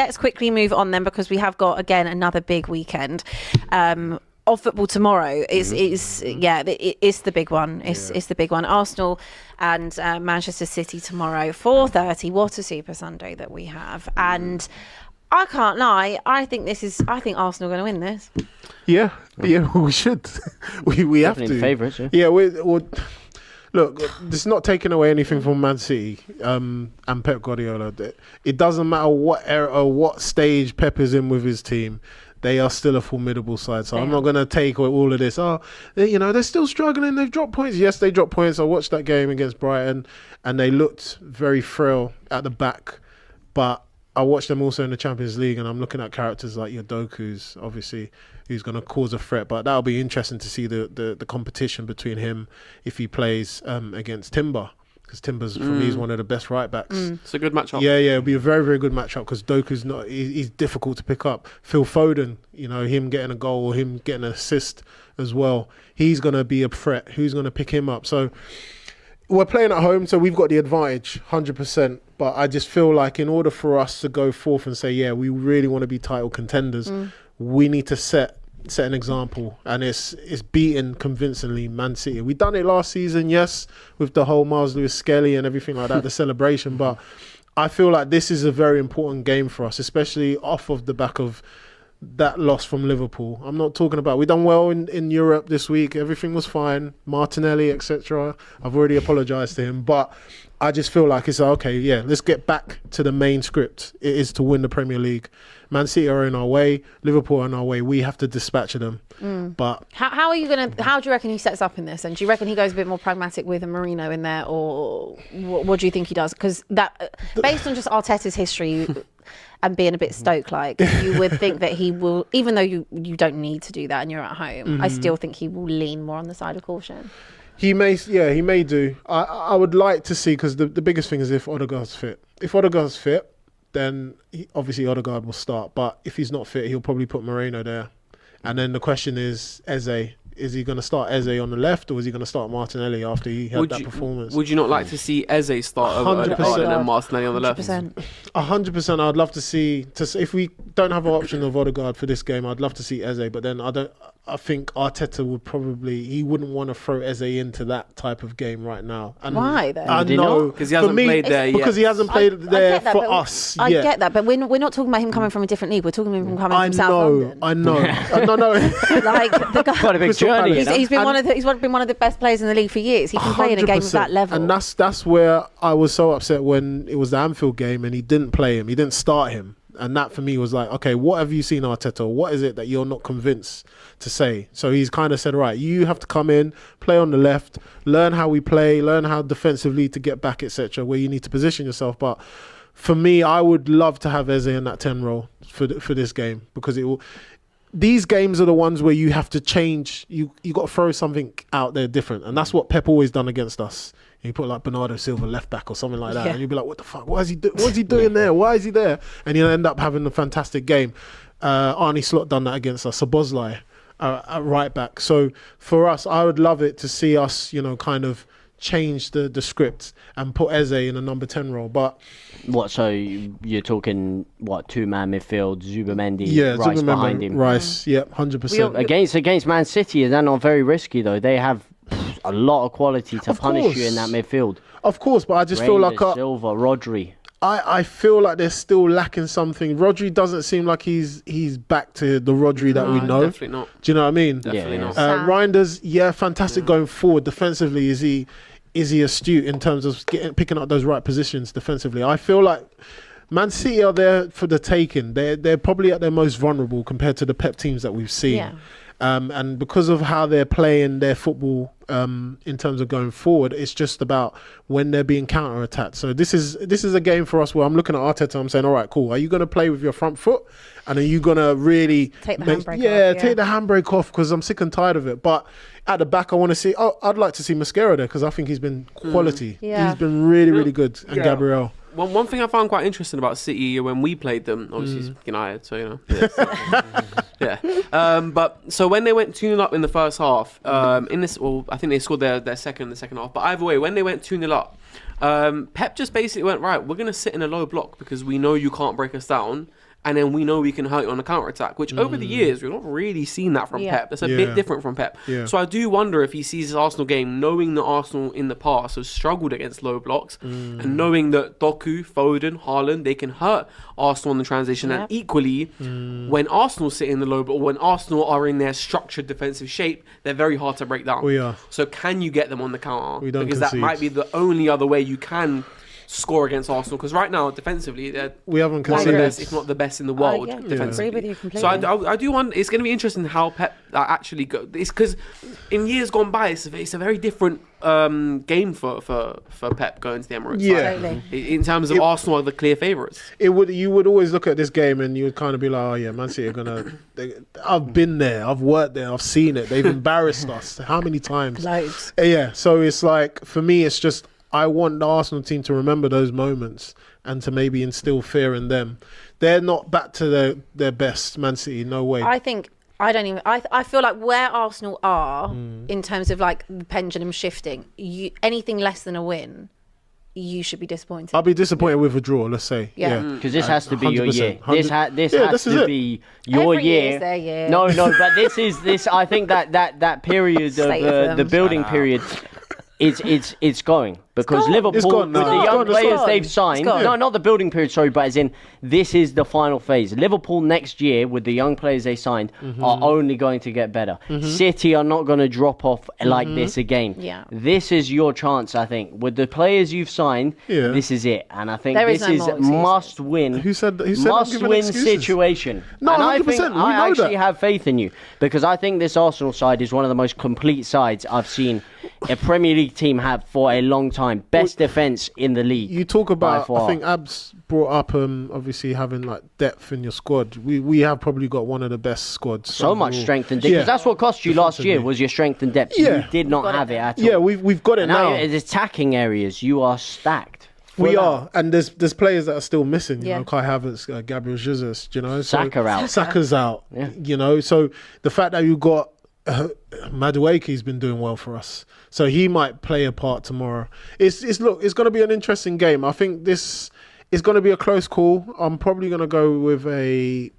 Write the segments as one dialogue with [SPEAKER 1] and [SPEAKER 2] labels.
[SPEAKER 1] Let's quickly move on then, because we have got, again, another big weekend of football tomorrow. It's the big one. It's the big one. Arsenal and Manchester City tomorrow, 4:30. What a Super Sunday that we have. And I can't lie, I think Arsenal are going to win this.
[SPEAKER 2] Yeah, we should. we have to.
[SPEAKER 3] Favourites,
[SPEAKER 2] yeah. Look, this is not taking away anything from Man City and Pep Guardiola. It doesn't matter what era or what stage Pep is in with his team. They are still a formidable side. So I'm not going to take all of this. They're still struggling. They've dropped points. Yes, they dropped points. I watched that game against Brighton and they looked very frail at the back. But I watched them also in the Champions League, and I'm looking at characters like your Doku's, obviously, who's going to cause a threat. But that'll be interesting to see the competition between him if he plays against Timber, because Timber's for me is one of the best right backs.
[SPEAKER 4] It's a good matchup.
[SPEAKER 2] Yeah, it'll be a very, very good matchup because Doku's he's difficult to pick up. Phil Foden, him getting a goal or him getting an assist as well, he's going to be a threat. Who's going to pick him up? So we're playing at home, so we've got the advantage, 100%. But I just feel like in order for us to go forth and say, yeah, we really want to be title contenders, we need to set an example. And it's beating convincingly Man City. We done it last season, yes, with the whole Miles Lewis-Skelly and everything like that, the celebration. But I feel like this is a very important game for us, especially off of the back of that loss from Liverpool. I'm not talking about, we done well in Europe this week. Everything was fine. Martinelli, etc. I've already apologised to him. But I just feel like it's okay, yeah, let's get back to the main script. It is to win the Premier League. Man City are in our way, Liverpool are in our way. We have to dispatch them. But
[SPEAKER 1] how do you reckon he sets up in this? And do you reckon he goes a bit more pragmatic with a Mourinho in there, or what do you think he does? Because that, based on just Arteta's history and being a bit Stoke-like, you would think that he will, even though you don't need to do that and you're at home, I still think he will lean more on the side of caution.
[SPEAKER 2] He may do. I would like to see, because the biggest thing is if Odegaard's fit. If Odegaard's fit, then obviously Odegaard will start. But if he's not fit, he'll probably put Moreno there. And then the question is, Eze. Is he going to start Eze on the left, or is he going to start Martinelli after he had that performance?
[SPEAKER 4] Would you not like to see Eze start over Odegaard and then Martinelli on the left?
[SPEAKER 2] 100%. I'd love to see. If we don't have an option of Odegaard for this game, I'd love to see Eze. But then I think Arteta he wouldn't want to throw Eze into that type of game right now. And
[SPEAKER 1] why then?
[SPEAKER 2] I know,
[SPEAKER 4] because he hasn't played there yet.
[SPEAKER 2] Because he hasn't played there for us.
[SPEAKER 1] I get that, but we're not talking about him coming from a different league. We're talking about him coming from South London.
[SPEAKER 2] I know.
[SPEAKER 1] Like the guy,
[SPEAKER 3] quite a big journey.
[SPEAKER 1] He's been one of the best players in the league for years. He can play in a game of that level.
[SPEAKER 2] And that's where I was so upset when it was the Anfield game and he didn't play him. He didn't start him. And that for me was like, okay, what have you seen, Arteta? What is it that you're not convinced to say? So he's kind of said, right, you have to come in, play on the left, learn how we play, learn how defensively to get back, etc., where you need to position yourself. But for me, I would love to have Eze in that 10 role for this game, because it will. These games are the ones where you have to change. You got to throw something out there different, and that's what Pep always done against us. You put like Bernardo Silva left back or something like that, and you'd be like, "What the fuck? What's he doing there? Why is he there?" And you'll end up having a fantastic game. Arnie Slot done that against us. Szoboszlai at right back. So for us, I would love it to see us, kind of change the script and put Eze in a number 10 role. But
[SPEAKER 3] so you're talking two-man midfield, Zubamendi, Rice
[SPEAKER 2] Zubamendi,
[SPEAKER 3] behind him.
[SPEAKER 2] Rice, 100%.
[SPEAKER 3] Against Man City, they're not very risky though. They have a lot of quality to punish you in that midfield.
[SPEAKER 2] Of course, but I just feel like
[SPEAKER 3] Silva, Rodri.
[SPEAKER 2] I feel like they're still lacking something. Rodri doesn't seem like he's back to the Rodri that we know.
[SPEAKER 4] Definitely not.
[SPEAKER 2] Do you know what I mean?
[SPEAKER 4] Definitely not.
[SPEAKER 2] Reinders, fantastic going forward. Defensively, is he astute in terms of picking up those right positions defensively? I feel like Man City are there for the taking. They're probably at their most vulnerable compared to the Pep teams that we've seen.
[SPEAKER 1] Yeah.
[SPEAKER 2] And because of how they're playing their football in terms of going forward, it's just about when they're being counter-attacked. So this is a game for us where I'm looking at Arteta, I'm saying, all right, cool. Are you going to play with your front foot? And are you going to really
[SPEAKER 1] take the handbrake off?
[SPEAKER 2] Take the handbrake off, because I'm sick and tired of it. But at the back, I want to see, I'd like to see Mascara there, because I think he's been quality. He's been really, really good. And Gabriel.
[SPEAKER 4] One thing I found quite interesting about City when we played them, obviously United, so but so when they went 2-0 up in the first half, I think they scored their second in the second half. But either way, when they went 2-0 up, Pep just basically went, right, we're going to sit in a low block because we know you can't break us down. and then we know we can hurt you on the counter attack. Which over the years we've not really seen that from Pep. That's a bit different from Pep.
[SPEAKER 2] Yeah.
[SPEAKER 4] So I do wonder if he sees his Arsenal game, knowing that Arsenal in the past have struggled against low blocks, and knowing that Doku, Foden, Haaland, they can hurt Arsenal in the transition, and equally when Arsenal sit in the low block, or when Arsenal are in their structured defensive shape, they're very hard to break down.
[SPEAKER 2] We are.
[SPEAKER 4] So can you get them on the counter?
[SPEAKER 2] We don't
[SPEAKER 4] because
[SPEAKER 2] concede.
[SPEAKER 4] that might be the only other way you can score against Arsenal. Because right now, defensively, they're
[SPEAKER 2] We haven't
[SPEAKER 4] one of the
[SPEAKER 2] conceded.
[SPEAKER 4] best, if not the best in the world defensively.
[SPEAKER 1] agree with you completely.
[SPEAKER 4] So I do wonder. It's going to be interesting how Pep actually go. It's because in years gone by, it's a very different game for Pep going to the Emirates.
[SPEAKER 2] Yeah.
[SPEAKER 1] Totally.
[SPEAKER 4] In terms of Arsenal are the clear favourites.
[SPEAKER 2] You would always look at this game and you would kind of be like, oh yeah, Man City are gonna. I've been there, I've worked there, I've seen it. They've embarrassed us how many times?
[SPEAKER 1] Loads.
[SPEAKER 2] Yeah. So it's like for me, it's just I want the Arsenal team to remember those moments and to maybe instill fear in them. They're not back to their best, Man City. No way.
[SPEAKER 1] I feel like where Arsenal are in terms of like the pendulum shifting, anything less than a win, you should be disappointed.
[SPEAKER 2] I'll be disappointed with a draw. Let's say.
[SPEAKER 1] Yeah.
[SPEAKER 3] Because this has to be your
[SPEAKER 2] 100%,
[SPEAKER 3] year.
[SPEAKER 2] 100%.
[SPEAKER 3] This
[SPEAKER 2] Yeah,
[SPEAKER 3] has
[SPEAKER 2] this is
[SPEAKER 3] to
[SPEAKER 2] it.
[SPEAKER 3] be your
[SPEAKER 1] Every
[SPEAKER 3] year.
[SPEAKER 1] year's their year.
[SPEAKER 3] No, but this. I think that period
[SPEAKER 1] State
[SPEAKER 3] of
[SPEAKER 1] of
[SPEAKER 3] the
[SPEAKER 1] them.
[SPEAKER 3] building period. It's going because
[SPEAKER 1] gone.
[SPEAKER 3] Liverpool
[SPEAKER 2] It's gone
[SPEAKER 3] with
[SPEAKER 2] now.
[SPEAKER 3] the
[SPEAKER 2] It's
[SPEAKER 3] young
[SPEAKER 2] gone, it's
[SPEAKER 3] players
[SPEAKER 2] gone.
[SPEAKER 3] they've
[SPEAKER 1] It's
[SPEAKER 3] signed.
[SPEAKER 1] gone.
[SPEAKER 3] No, not the building period. Sorry, but as in this is the final phase. Liverpool next year with the young players they signed are only going to get better. City are not going to drop off like this again.
[SPEAKER 1] Yeah.
[SPEAKER 3] This is your chance. I think with the players you've signed,
[SPEAKER 2] Yeah.
[SPEAKER 3] this is it. And I think
[SPEAKER 1] There is
[SPEAKER 3] this
[SPEAKER 1] no
[SPEAKER 3] is
[SPEAKER 1] more excuses.
[SPEAKER 3] must win.
[SPEAKER 2] Who said I'm
[SPEAKER 3] Must
[SPEAKER 2] giving
[SPEAKER 3] win
[SPEAKER 2] excuses?
[SPEAKER 3] situation.
[SPEAKER 2] No,
[SPEAKER 3] and I
[SPEAKER 2] 100%,
[SPEAKER 3] think
[SPEAKER 2] we
[SPEAKER 3] I
[SPEAKER 2] know
[SPEAKER 3] actually
[SPEAKER 2] that.
[SPEAKER 3] have faith in you because I think this Arsenal side is one of the most complete sides I've seen a Premier League team have for a long time. Best defense in the league.
[SPEAKER 2] You talk
[SPEAKER 3] by
[SPEAKER 2] about.
[SPEAKER 3] far.
[SPEAKER 2] I think Abs brought up obviously having like depth in your squad. We have probably got one of the best squads.
[SPEAKER 3] so much
[SPEAKER 2] overall.
[SPEAKER 3] strength and depth. Because that's what cost you last year
[SPEAKER 2] Defensively.
[SPEAKER 3] was your strength and depth.
[SPEAKER 2] Yeah.
[SPEAKER 3] You did not
[SPEAKER 1] got it
[SPEAKER 3] have it
[SPEAKER 1] now.
[SPEAKER 3] at all.
[SPEAKER 2] Yeah, we've got it
[SPEAKER 3] And
[SPEAKER 2] now.
[SPEAKER 3] in attacking areas, you are stacked.
[SPEAKER 2] We
[SPEAKER 3] Full
[SPEAKER 2] are, and there's players that are still missing. You
[SPEAKER 1] Yeah.
[SPEAKER 2] know, Kai Havertz, Gabriel Jesus. You know, so
[SPEAKER 3] Saka out.
[SPEAKER 2] Saka's out.
[SPEAKER 3] Yeah.
[SPEAKER 2] You know, so the fact that you got Madueke's been doing well for us, so he might play a part tomorrow. It's going to be an interesting game. I think this is going to be a close call. I'm probably going to go with a.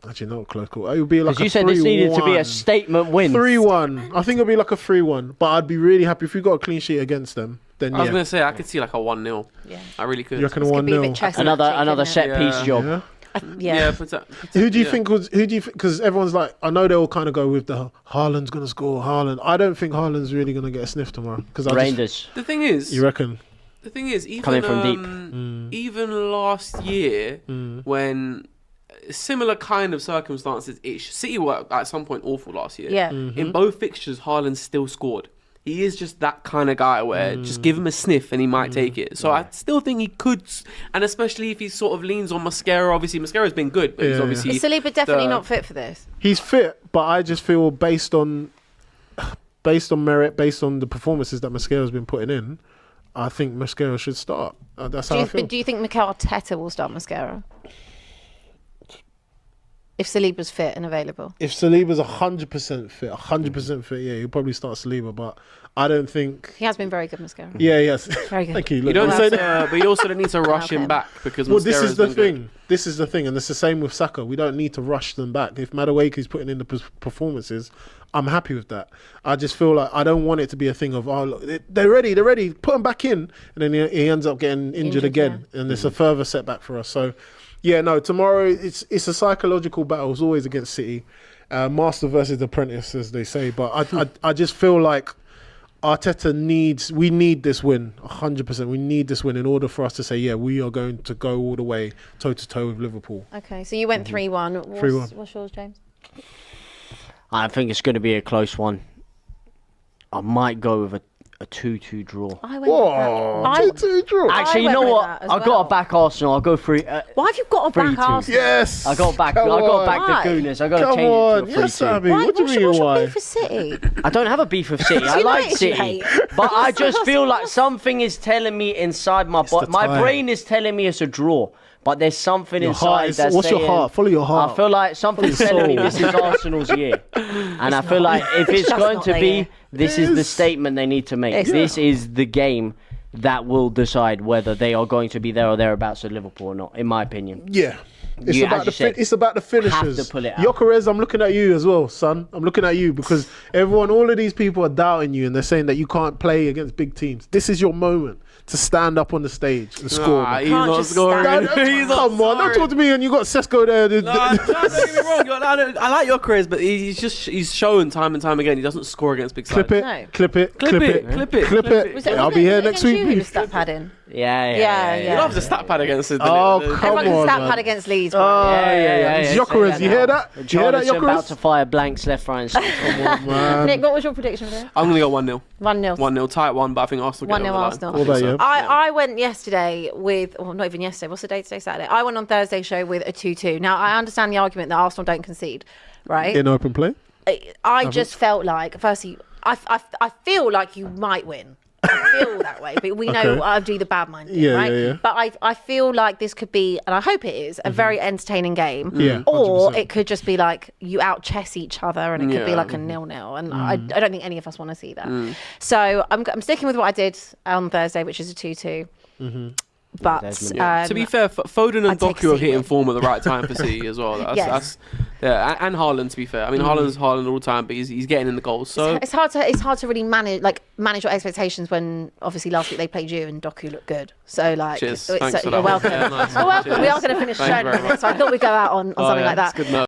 [SPEAKER 2] Actually, not a close call. It would be like
[SPEAKER 3] Because you said this needed to be a
[SPEAKER 2] 3-1.
[SPEAKER 3] statement win.
[SPEAKER 2] 3-1. I think it'll be like a 3-1. But I'd be really happy if we got a clean sheet against them. Then
[SPEAKER 4] I was
[SPEAKER 2] yeah.
[SPEAKER 4] going to say I could see like a 1-0.
[SPEAKER 1] Yeah.
[SPEAKER 4] I really could.
[SPEAKER 2] You reckon a
[SPEAKER 1] This could be a
[SPEAKER 2] 1-0?
[SPEAKER 1] bit chess
[SPEAKER 3] Another
[SPEAKER 1] matchy,
[SPEAKER 3] set
[SPEAKER 1] couldn't
[SPEAKER 3] piece
[SPEAKER 4] Yeah.
[SPEAKER 3] job.
[SPEAKER 2] Yeah.
[SPEAKER 1] it? Yeah.
[SPEAKER 2] Who do you think was? Who do you? Because everyone's like, I know they'll kind of go with the Haaland's gonna score. Haaland. I don't think Haaland's really gonna get a sniff tomorrow. Because
[SPEAKER 3] Rangers.
[SPEAKER 4] The thing is,
[SPEAKER 2] You reckon?
[SPEAKER 4] The thing is, even
[SPEAKER 3] Coming from deep.
[SPEAKER 4] even last year, when similar kind of circumstances, City were at some point awful last year.
[SPEAKER 1] Yeah.
[SPEAKER 4] In both fixtures, Haaland still scored. He is just that kind of guy where just give him a sniff and he might take it. So I still think he could, and especially if he sort of leans on Mascara. Obviously, Mascara's been good, but he's
[SPEAKER 2] Yeah.
[SPEAKER 4] obviously
[SPEAKER 1] Is Saliba definitely
[SPEAKER 4] the-
[SPEAKER 1] not fit for this?
[SPEAKER 2] He's fit, but I just feel based on merit, based on the performances that Mascara's been putting in, I think Mascara should start. That's how I feel.
[SPEAKER 1] Do you think Mikel Arteta will start Mascara? If Saliba's fit and available.
[SPEAKER 2] If Saliba's 100% fit, 100% fit, yeah, he'll probably start Saliba. But I don't think.
[SPEAKER 1] He has been very good, Mascara.
[SPEAKER 2] Yeah, yes.
[SPEAKER 1] Very good.
[SPEAKER 2] Thank you.
[SPEAKER 4] You
[SPEAKER 2] Look,
[SPEAKER 4] don't
[SPEAKER 2] I'm
[SPEAKER 4] need
[SPEAKER 2] saying-
[SPEAKER 4] to, but you also don't need to rush
[SPEAKER 1] Okay.
[SPEAKER 4] him back because
[SPEAKER 2] Well, this
[SPEAKER 4] Mascara's
[SPEAKER 2] is the
[SPEAKER 4] been good.
[SPEAKER 2] thing. This is the thing, and it's the same with Saka. We don't need to rush them back. If Madueke's putting in the performances, I'm happy with that. I just feel like I don't want it to be a thing of, oh, look, they're ready, put them back in, and then he ends up getting injured again, and it's a further setback for us. So, yeah, no, tomorrow it's a psychological battle. It's always against City, master versus apprentice, as they say. But I just feel like Arteta we need this win, 100%. We need this win in order for us to say, yeah, we are going to go all the way toe to toe with Liverpool.
[SPEAKER 1] Okay, so you went 3-1.
[SPEAKER 2] 3-1.
[SPEAKER 1] What's yours, James?
[SPEAKER 3] I think it's going to be a close one. I might go with a 2-2 draw.
[SPEAKER 1] I went
[SPEAKER 2] Whoa,
[SPEAKER 1] with that.
[SPEAKER 2] 2-2 draw.
[SPEAKER 3] Actually, you
[SPEAKER 1] went
[SPEAKER 3] know
[SPEAKER 1] with
[SPEAKER 3] what?
[SPEAKER 1] that as
[SPEAKER 3] I've got
[SPEAKER 1] well.
[SPEAKER 3] to back Arsenal. I'll go through.
[SPEAKER 1] Why have you got to back
[SPEAKER 3] 3-2.
[SPEAKER 1] Arsenal?
[SPEAKER 2] Yes.
[SPEAKER 3] I got back.
[SPEAKER 2] Come
[SPEAKER 3] I got
[SPEAKER 2] on.
[SPEAKER 3] back
[SPEAKER 1] Why?
[SPEAKER 3] the goodness. I got to
[SPEAKER 2] Come
[SPEAKER 3] change
[SPEAKER 2] on.
[SPEAKER 3] it to a 3-2.
[SPEAKER 2] Yes, Abby.
[SPEAKER 1] Why?
[SPEAKER 2] What do you mean?
[SPEAKER 1] What's your
[SPEAKER 2] Why?
[SPEAKER 1] beef for City?
[SPEAKER 3] I don't have a beef with City. I
[SPEAKER 1] United
[SPEAKER 3] like
[SPEAKER 1] you
[SPEAKER 3] City,
[SPEAKER 1] hate.
[SPEAKER 3] but I just feel like something is telling me inside my body.
[SPEAKER 2] the
[SPEAKER 3] My
[SPEAKER 2] time.
[SPEAKER 3] brain is telling me it's a draw, but there's something
[SPEAKER 2] Your
[SPEAKER 3] inside
[SPEAKER 2] heart is-
[SPEAKER 3] that's
[SPEAKER 2] what's your
[SPEAKER 3] saying-
[SPEAKER 2] heart? Follow your heart.
[SPEAKER 3] I feel like something's telling me this is Arsenal's year, and I feel like if it's
[SPEAKER 1] just
[SPEAKER 3] going
[SPEAKER 1] not
[SPEAKER 3] to
[SPEAKER 1] their
[SPEAKER 3] be,
[SPEAKER 1] year.
[SPEAKER 3] this is the statement they need to make.
[SPEAKER 1] It's
[SPEAKER 3] This is the game that will decide whether they are going to be there or thereabouts at Liverpool or not, in my opinion.
[SPEAKER 2] Yeah. It's
[SPEAKER 3] You,
[SPEAKER 2] about
[SPEAKER 3] as
[SPEAKER 2] the
[SPEAKER 3] you said,
[SPEAKER 2] it's about the finishers.
[SPEAKER 3] have to pull it out.
[SPEAKER 2] Gyökeres, I'm looking at you as well, son. I'm looking at you because all of these people are doubting you and they're saying that you can't play against big teams. This is your moment to stand up on the stage and score.
[SPEAKER 4] Nah,
[SPEAKER 2] man.
[SPEAKER 4] he's
[SPEAKER 1] Can't
[SPEAKER 4] not
[SPEAKER 1] just
[SPEAKER 4] scoring.
[SPEAKER 1] stand-
[SPEAKER 4] He's not
[SPEAKER 2] Come on, don't
[SPEAKER 4] scoring.
[SPEAKER 2] talk to me and you got Sesko there.
[SPEAKER 4] No, don't get me wrong. I like your careers, but he's shown time and time again he doesn't score against big sides.
[SPEAKER 2] Clip it,
[SPEAKER 1] No.
[SPEAKER 2] clip it,
[SPEAKER 4] Clip it, clip it,
[SPEAKER 2] clip
[SPEAKER 4] clip
[SPEAKER 2] it.
[SPEAKER 4] it.
[SPEAKER 1] Was it-
[SPEAKER 2] I'll
[SPEAKER 1] was
[SPEAKER 2] be
[SPEAKER 1] it
[SPEAKER 2] here
[SPEAKER 1] against
[SPEAKER 2] next
[SPEAKER 1] you who
[SPEAKER 2] week.
[SPEAKER 1] was stat padding?
[SPEAKER 3] Yeah.
[SPEAKER 4] You love the stat pad against it.
[SPEAKER 2] Oh,
[SPEAKER 4] didn't it?
[SPEAKER 2] come
[SPEAKER 1] Everyone can
[SPEAKER 2] on,
[SPEAKER 1] stat
[SPEAKER 2] man.
[SPEAKER 1] pad against Leeds.
[SPEAKER 2] Oh, yeah.
[SPEAKER 3] say
[SPEAKER 2] Gyökeres,
[SPEAKER 3] that
[SPEAKER 2] you
[SPEAKER 3] now.
[SPEAKER 2] hear that? You hear that,
[SPEAKER 3] Charlotte's about
[SPEAKER 2] Gyökeres?
[SPEAKER 3] to fire blanks left, right, and centre.
[SPEAKER 2] Man.
[SPEAKER 1] Nick, what was your prediction for this?
[SPEAKER 4] I'm gonna go 1-0.
[SPEAKER 1] 1-0.
[SPEAKER 4] 1-0, tight one, but I think Arsenal get
[SPEAKER 1] 1-0
[SPEAKER 4] over the line.
[SPEAKER 1] Arsenal.
[SPEAKER 2] What about you?
[SPEAKER 1] I went yesterday with, well, not even yesterday. What's the day today? Saturday. I went on Thursday's show with a 2-2. Now, I understand the argument that Arsenal don't concede, right?
[SPEAKER 2] In open play?
[SPEAKER 1] I just felt like, firstly, I feel like you might win. I feel that way, but we know
[SPEAKER 2] Okay.
[SPEAKER 1] I do the bad mind thing,
[SPEAKER 2] Yeah,
[SPEAKER 1] right?
[SPEAKER 2] yeah, yeah.
[SPEAKER 1] But I feel like this could be, and I hope it is, a very entertaining game.
[SPEAKER 2] Yeah,
[SPEAKER 1] Or
[SPEAKER 2] 100%.
[SPEAKER 1] it could just be like you out chess each other, and it could be
[SPEAKER 4] Yeah.
[SPEAKER 1] like a 0-0. And I don't think any of us want to see that. So I'm sticking with what I did on Thursday, which is a 2-2. But
[SPEAKER 3] Desmond.
[SPEAKER 4] To be fair, Foden and
[SPEAKER 1] I'd take
[SPEAKER 4] Doku are
[SPEAKER 1] City
[SPEAKER 4] hitting
[SPEAKER 1] win.
[SPEAKER 4] form at the right time for City as well.
[SPEAKER 1] Yes.
[SPEAKER 4] And Haaland, to be fair. I mean, Haaland's Haaland all the time, but he's getting in the goals. So
[SPEAKER 1] it's hard to really manage your expectations when obviously last week they played you and Doku looked good. So like,
[SPEAKER 4] cheers.
[SPEAKER 1] it's-
[SPEAKER 4] Thanks for
[SPEAKER 1] you're
[SPEAKER 4] that.
[SPEAKER 1] welcome.
[SPEAKER 4] Yeah, nice.
[SPEAKER 1] You're welcome. We are
[SPEAKER 4] Cheers.
[SPEAKER 1] going to finish the
[SPEAKER 4] Thank
[SPEAKER 1] show
[SPEAKER 4] you very
[SPEAKER 1] in a minute,
[SPEAKER 4] much.
[SPEAKER 1] so I thought we'd go out on
[SPEAKER 4] Oh,
[SPEAKER 1] something
[SPEAKER 4] yeah,
[SPEAKER 1] like that.
[SPEAKER 4] it's good note.